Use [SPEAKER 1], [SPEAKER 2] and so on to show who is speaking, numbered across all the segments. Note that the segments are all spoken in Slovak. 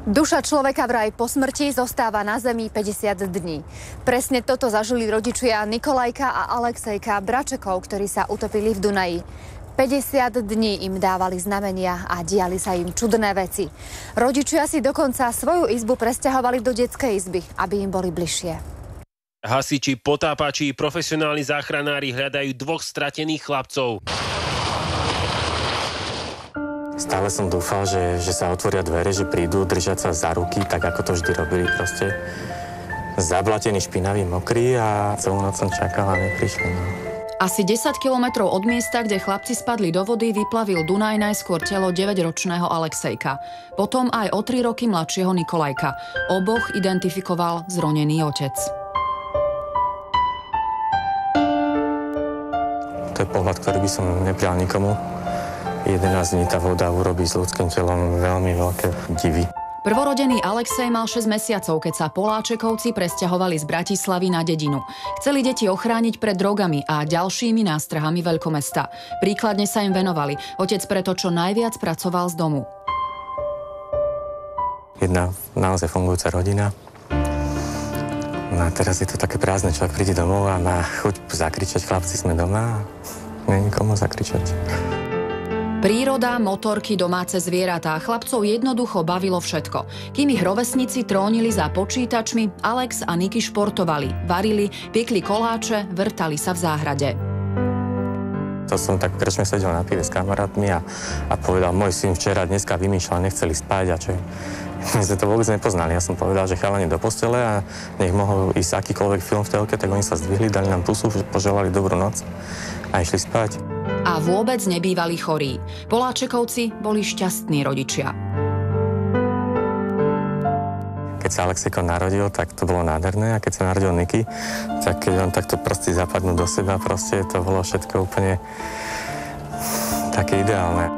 [SPEAKER 1] Duša človeka vraj po smrti zostáva na zemi 50 dní. Presne toto zažili rodičia Nikolajka a Alexejka Bračekov, ktorí sa utopili v Dunaji. 50 dní im dávali znamenia a diali sa im čudné veci. Rodičia si dokonca svoju izbu presťahovali do detskej izby, aby im boli bližšie.
[SPEAKER 2] Hasiči, potápači, profesionálni záchranári hľadajú 2 stratených chlapcov.
[SPEAKER 3] Stále som dúfal, že sa otvoria dvere, že prídu držať sa za ruky, tak ako to vždy robili proste. Zablatený, špinavý, mokrý a celú noc som čakal a neprišli. No.
[SPEAKER 4] Asi 10 kilometrov od miesta, kde chlapci spadli do vody, vyplavil Dunaj najskôr telo 9-ročného Alexejka. Potom aj o 3 roky mladšieho Nikolajka. Oboch identifikoval zronený otec.
[SPEAKER 3] To je pohľad, ktorý by som neprijal nikomu. 11 dní tá voda urobí s ľudským telom veľmi veľké divy.
[SPEAKER 4] Prvorodený Alexej mal 6 mesiacov, keď sa Poláčekovci presťahovali z Bratislavy na dedinu. Chceli deti ochrániť pred drogami a ďalšími nástrahami veľkomesta. Príkladne sa im venovali. Otec preto čo najviac pracoval z domu.
[SPEAKER 3] Jedna naozaj fungujúca rodina. No a teraz je to také prázdne, človek príde domov a má chuť zakričať, chlapci, sme doma a není komu zakričať.
[SPEAKER 4] Príroda, motorky, domáce zvieratá, chlapcov jednoducho bavilo všetko. Kým ich rovesníci trónili za počítačmi, Alex a Niky športovali, varili, piekli koláče, vrtali sa v záhrade.
[SPEAKER 3] To som tak krčme sedel na pive s kamarátmi a povedal, môj syn včera, dneska vymýšľal, nechceli spať a čo. My sme to vôbec nepoznali. Ja som povedal, že chalani do postele a nech mohol ísť akýkoľvek film v telke, tak oni sa zdvihli, dali nám pusu, poželali dobrú noc a išli spať.
[SPEAKER 4] A vôbec nebývali chorí. Poláčekovci boli šťastní rodičia.
[SPEAKER 3] Keď sa Alexejko narodil, tak to bolo nádherné a keď sa narodil Niky, tak keď on takto proste zapadnú do seba, proste to bolo všetko úplne také ideálne.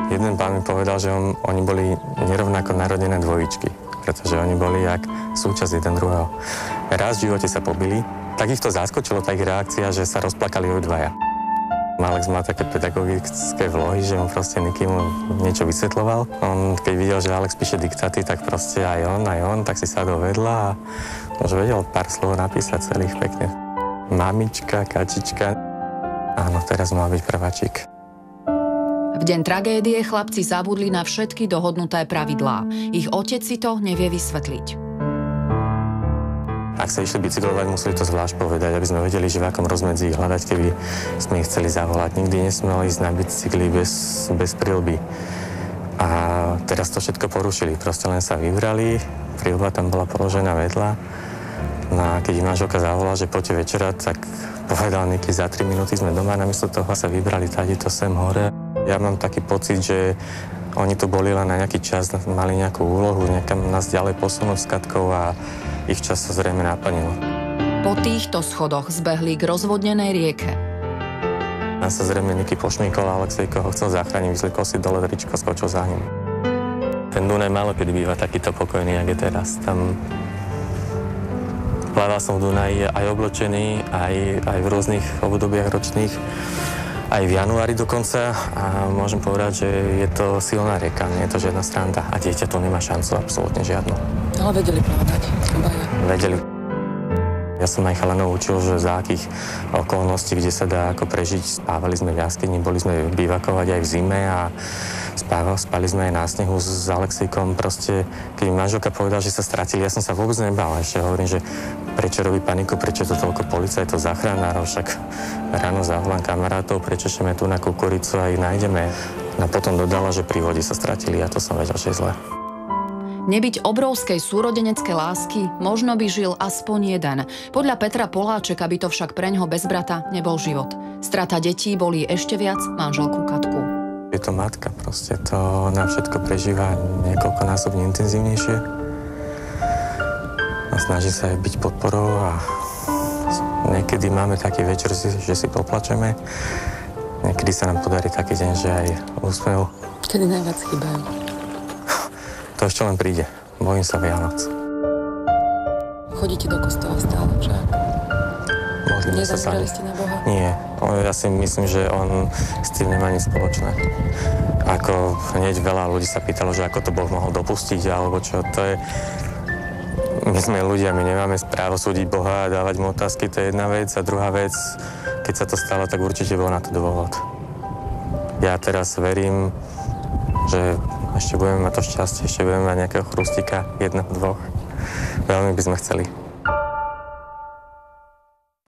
[SPEAKER 3] Jeden pán mi povedal, že oni boli nerovnako narodené dvojičky, pretože oni boli jak súčasť jeden druhého. Raz v živote sa pobili, tak ich to zaskočilo, tá ich reakcia, že sa rozplakali obidvaja. Alex má také pedagogické vlohy, že on proste Niky mu niečo vysvetľoval. On, keď videl, že Alex píše diktáty, tak proste aj on, tak si sadol vedľa a už vedel pár slov napísať celých pekne. Mamička, kačička. Áno, teraz má byť prváčik.
[SPEAKER 4] V deň tragédie chlapci zabudli na všetky dohodnuté pravidlá. Ich otec si to nevie vysvetliť.
[SPEAKER 3] Ak sa išli bicyklovať, museli to zvlášť povedať, aby sme vedeli, že v akom rozmedzi ich hľadať, keby sme ich chceli zavolať. Nikdy nesmeli ísť na bicykli bez prilby. A teraz to všetko porušili. Proste len sa vybrali, prilba tam bola položená vedľa. No a keď im manželka zavolala, že poďte večera, tak povedal Niky, za 3 minúty sme doma, namiesto toho sa vybrali to sem hore. Ja mám taký pocit, že oni tu boli len na nejaký čas, mali nejakú úlohu, niekam nás ďalej posunúť s Katkou a ich čas sa zrejme naplnil.
[SPEAKER 4] Po týchto schodoch zbehli k rozvodnenej rieke.
[SPEAKER 3] Nás sa zrejme Niky pošmíkol a Alexejko ho chcel zachrániť, vyzlikol si dole tričko, skočil za ním. Ten Dunaj málo kedy býva takýto pokojný, jak je teraz. Tam plával som v Dunaji aj oblečený, aj v rôznych obdobiach ročných, aj v januári dokonca a môžem povedať, že je to silná rieka, nie je to žiadna sranda a dieťa to nemá šancu, absolútne žiadnu.
[SPEAKER 5] Ale vedeli plávať, obaja.
[SPEAKER 3] Vedeli. Ja som aj chalanov učil, že za akých okolností, kde sa dá ako prežiť. Spávali sme v jaskyni, boli sme bývakovať aj v zime a spali sme aj na snehu s Alexejkom. Proste, keď mi manželka povedala, že sa stratili, ja som sa vôbec nebal. Ešte hovorím, že prečo robí paniku, prečo to toľko policajtov, záchranárov, však ráno zavolám kamarátov, prečešeme tu na kukuricu a ich nájdeme. A potom dodala, že pri vode sa stratili a to som vedel, že je zle.
[SPEAKER 4] Nebyť obrovskej súrodeneckej lásky, možno by žil aspoň jeden. Podľa Petra Poláčeka by to však preňho bez brata nebol život. Strata detí bolí ešte viac manželku Katku.
[SPEAKER 3] Je to matka, proste to na všetko prežíva niekoľkonásobne intenzívnejšie. A snaží sa aj byť podporou a niekedy máme taký večer, že si poplačeme. Niekedy sa nám podarí taký deň, že aj úsmev.
[SPEAKER 5] Kedy najviac chýbajú?
[SPEAKER 3] To ešte len príde. Bojím sa Vianoc.
[SPEAKER 5] Chodíte do kostola stále však?
[SPEAKER 3] Modlíme sa sami.
[SPEAKER 5] Nezazreli ste na Boha?
[SPEAKER 3] Nie. Ja si myslím, že on s tým nemá nič spoločné. Ako hneď veľa ľudí sa pýtalo, že ako to Boh mohol dopustiť, alebo čo. To je... My sme ľudia, my nemáme právo súdiť Boha a dávať mu otázky, to je jedna vec. A druhá vec, keď sa to stalo, tak určite bol na to dôvod. Ja teraz verím, že ešte budeme mať to šťastie, ešte budeme mať nejakého chrustika, jedného, dvoch. Veľmi by sme chceli.